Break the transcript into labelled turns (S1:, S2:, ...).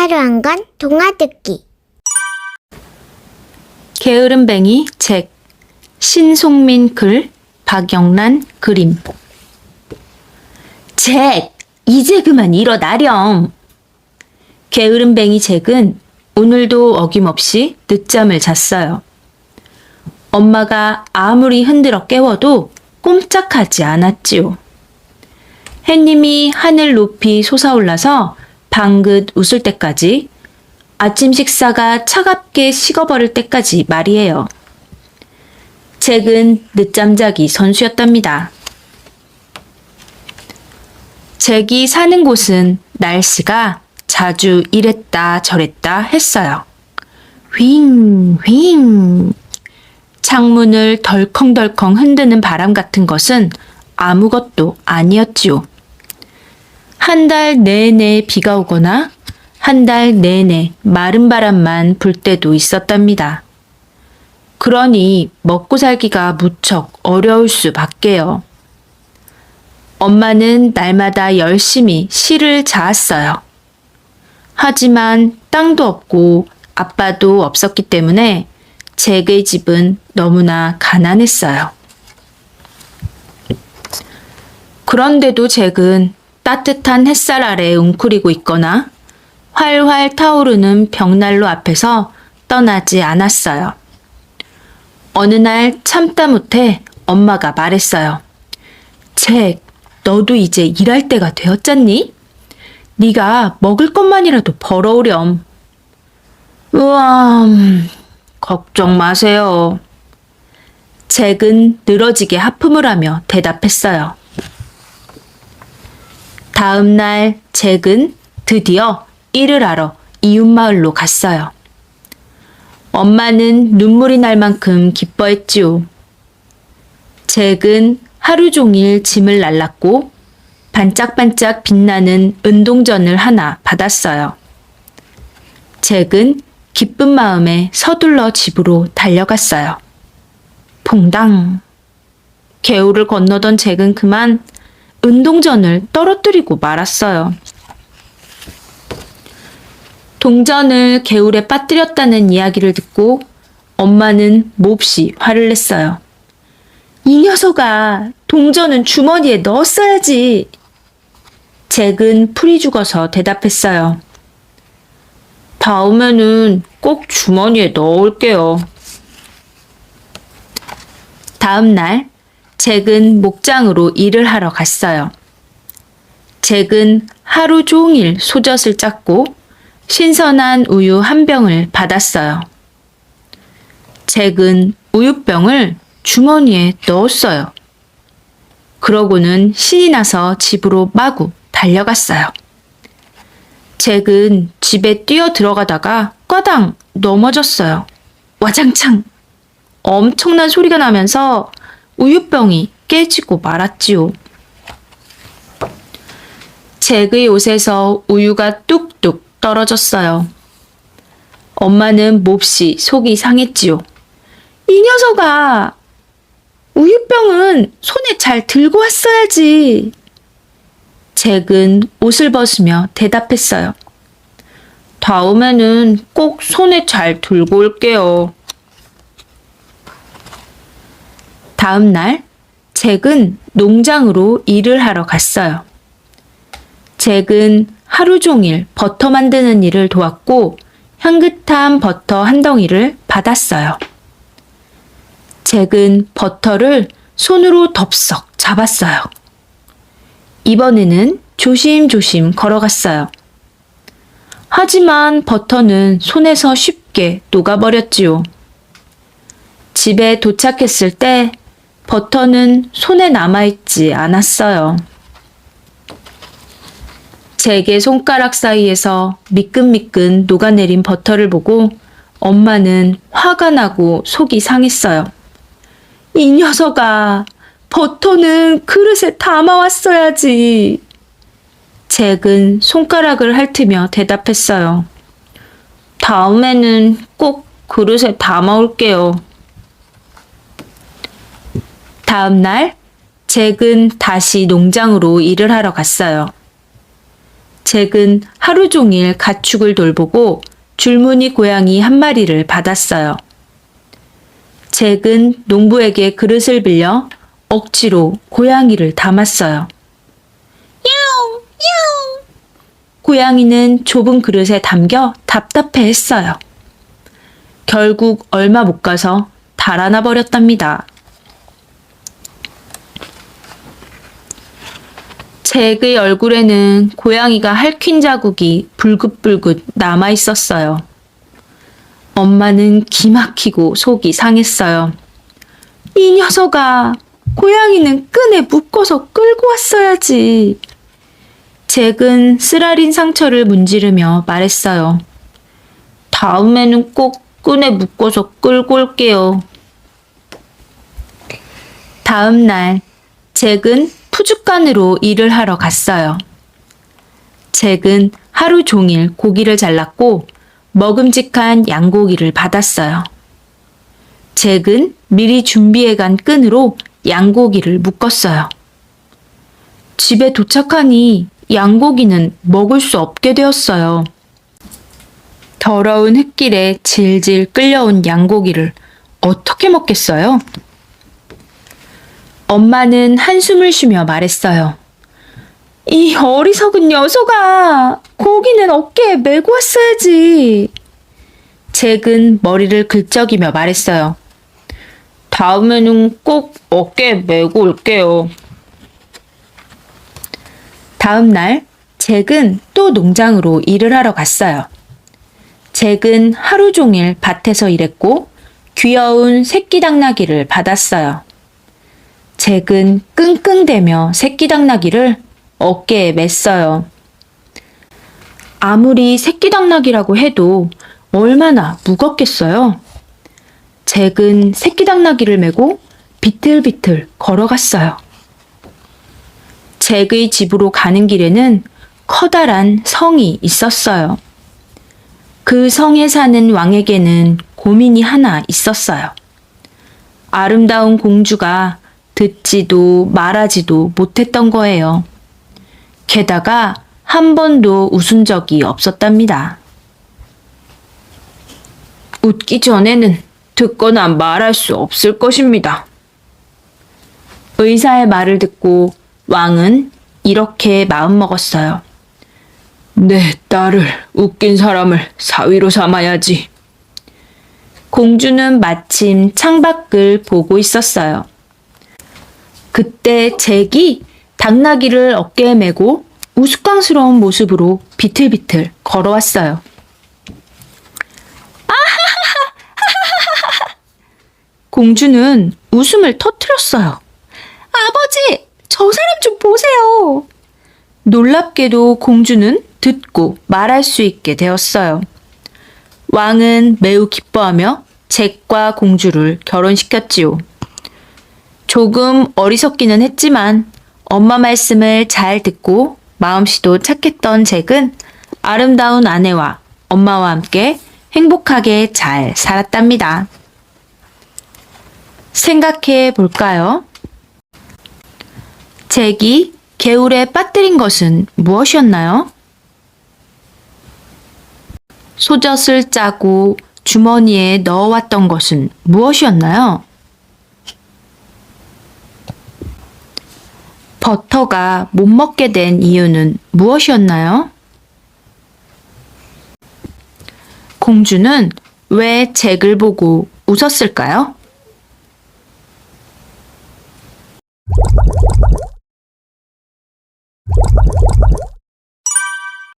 S1: 하루 한 권 동화 듣기.
S2: 게으름뱅이 책 신송민 글 박영란 그림. 잭, 이제 그만 일어나렴. 게으름뱅이 잭은 오늘도 어김없이 늦잠을 잤어요. 엄마가 아무리 흔들어 깨워도 꼼짝하지 않았지요. 햇님이 하늘 높이 솟아올라서 방긋 웃을 때까지, 아침 식사가 차갑게 식어버릴 때까지 말이에요. 잭은 늦잠 자기 선수였답니다. 잭이 사는 곳은 날씨가 자주 이랬다 저랬다 했어요. 휑, 휑. 창문을 덜컹덜컹 흔드는 바람 같은 것은 아무것도 아니었지요. 한 달 내내 비가 오거나 한 달 내내 마른 바람만 불 때도 있었답니다. 그러니 먹고 살기가 무척 어려울 수밖에요. 엄마는 날마다 열심히 씨를 자았어요. 하지만 땅도 없고 아빠도 없었기 때문에 잭의 집은 너무나 가난했어요. 그런데도 잭은 따뜻한 햇살 아래 웅크리고 있거나 활활 타오르는 벽난로 앞에서 떠나지 않았어요. 어느 날 참다 못해 엄마가 말했어요. 잭, 너도 이제 일할 때가 되었잖니? 네가 먹을 것만이라도 벌어오렴. 걱정 마세요. 잭은 늘어지게 하품을 하며 대답했어요. 다음 날 잭은 드디어 일을 하러 이웃마을로 갔어요. 엄마는 눈물이 날 만큼 기뻐했지요. 잭은 하루 종일 짐을 날랐고 반짝반짝 빛나는 은동전을 하나 받았어요. 잭은 기쁜 마음에 서둘러 집으로 달려갔어요. 퐁당. 개울을 건너던 잭은 그만 은동전을 떨어뜨리고 말았어요. 동전을 개울에 빠뜨렸다는 이야기를 듣고 엄마는 몹시 화를 냈어요. 이 녀석아, 동전은 주머니에 넣었어야지. 잭은 풀이 죽어서 대답했어요. 다음에는 꼭 주머니에 넣을게요. 다음 날 잭은 목장으로 일을 하러 갔어요. 잭은 하루 종일 소젖을 짰고 신선한 우유 한 병을 받았어요. 잭은 우유병을 주머니에 넣었어요. 그러고는 신이 나서 집으로 마구 달려갔어요. 잭은 집에 뛰어 들어가다가 꽈당 넘어졌어요. 와장창! 엄청난 소리가 나면서 우유병이 깨지고 말았지요. 잭의 옷에서 우유가 뚝뚝 떨어졌어요. 엄마는 몹시 속이 상했지요. 이 녀석아! 우유병은 손에 잘 들고 왔어야지. 잭은 옷을 벗으며 대답했어요. 다음에는 꼭 손에 잘 들고 올게요. 다음 날 잭은 농장으로 일을 하러 갔어요. 잭은 하루 종일 버터 만드는 일을 도왔고 향긋한 버터 한 덩이를 받았어요. 잭은 버터를 손으로 덥석 잡았어요. 이번에는 조심조심 걸어갔어요. 하지만 버터는 손에서 쉽게 녹아버렸지요. 집에 도착했을 때 버터는 손에 남아있지 않았어요. 잭의 손가락 사이에서 미끈미끈 녹아내린 버터를 보고 엄마는 화가 나고 속이 상했어요. 이 녀석아, 버터는 그릇에 담아왔어야지. 잭은 손가락을 핥으며 대답했어요. 다음에는 꼭 그릇에 담아올게요. 다음 날 잭은 다시 농장으로 일을 하러 갔어요. 잭은 하루 종일 가축을 돌보고 줄무늬 고양이 한 마리를 받았어요. 잭은 농부에게 그릇을 빌려 억지로 고양이를 담았어요. 야옹, 야옹. 고양이는 좁은 그릇에 담겨 답답해했어요. 결국 얼마 못 가서 달아나 버렸답니다. 잭의 얼굴에는 고양이가 핥힌 자국이 불긋불긋 남아 있었어요. 엄마는 기막히고 속이 상했어요. 이 녀석아, 고양이는 끈에 묶어서 끌고 왔어야지. 잭은 쓰라린 상처를 문지르며 말했어요. 다음에는 꼭 끈에 묶어서 끌고 올게요. 다음 날, 잭은 푸줏간으로 일을 하러 갔어요. 잭은 하루 종일 고기를 잘랐고 먹음직한 양고기를 받았어요. 잭은 미리 준비해간 끈으로 양고기를 묶었어요. 집에 도착하니 양고기는 먹을 수 없게 되었어요. 더러운 흙길에 질질 끌려온 양고기를 어떻게 먹겠어요? 엄마는 한숨을 쉬며 말했어요. 이 어리석은 녀석아, 고기는 어깨에 메고 왔어야지. 잭은 머리를 긁적이며 말했어요. 다음에는 꼭 어깨에 메고 올게요. 다음 날, 잭은 또 농장으로 일을 하러 갔어요. 잭은 하루 종일 밭에서 일했고 귀여운 새끼 당나귀를 받았어요. 잭은 끙끙대며 새끼 당나귀를 어깨에 맸어요. 아무리 새끼 당나귀라고 해도 얼마나 무겁겠어요? 잭은 새끼 당나귀를 메고 비틀비틀 걸어갔어요. 잭의 집으로 가는 길에는 커다란 성이 있었어요. 그 성에 사는 왕에게는 고민이 하나 있었어요. 아름다운 공주가 듣지도 말하지도 못했던 거예요. 게다가 한 번도 웃은 적이 없었답니다. 웃기 전에는 듣거나 말할 수 없을 것입니다. 의사의 말을 듣고 왕은 이렇게 마음먹었어요. 내 딸을 웃긴 사람을 사위로 삼아야지. 공주는 마침 창밖을 보고 있었어요. 그때 잭이 당나귀를 어깨에 메고 우스꽝스러운 모습으로 비틀비틀 걸어왔어요. 공주는 웃음을 터뜨렸어요. 아버지, 저 사람 좀 보세요. 놀랍게도 공주는 듣고 말할 수 있게 되었어요. 왕은 매우 기뻐하며 잭과 공주를 결혼시켰지요. 조금 어리석기는 했지만 엄마 말씀을 잘 듣고 마음씨도 착했던 잭은 아름다운 아내와 엄마와 함께 행복하게 잘 살았답니다. 생각해 볼까요? 잭이 개울에 빠뜨린 것은 무엇이었나요? 소젖을 짜고 주머니에 넣어왔던 것은 무엇이었나요? 버터가 못 먹게 된 이유는 무엇이었나요? 공주는 왜 잭을 보고 웃었을까요?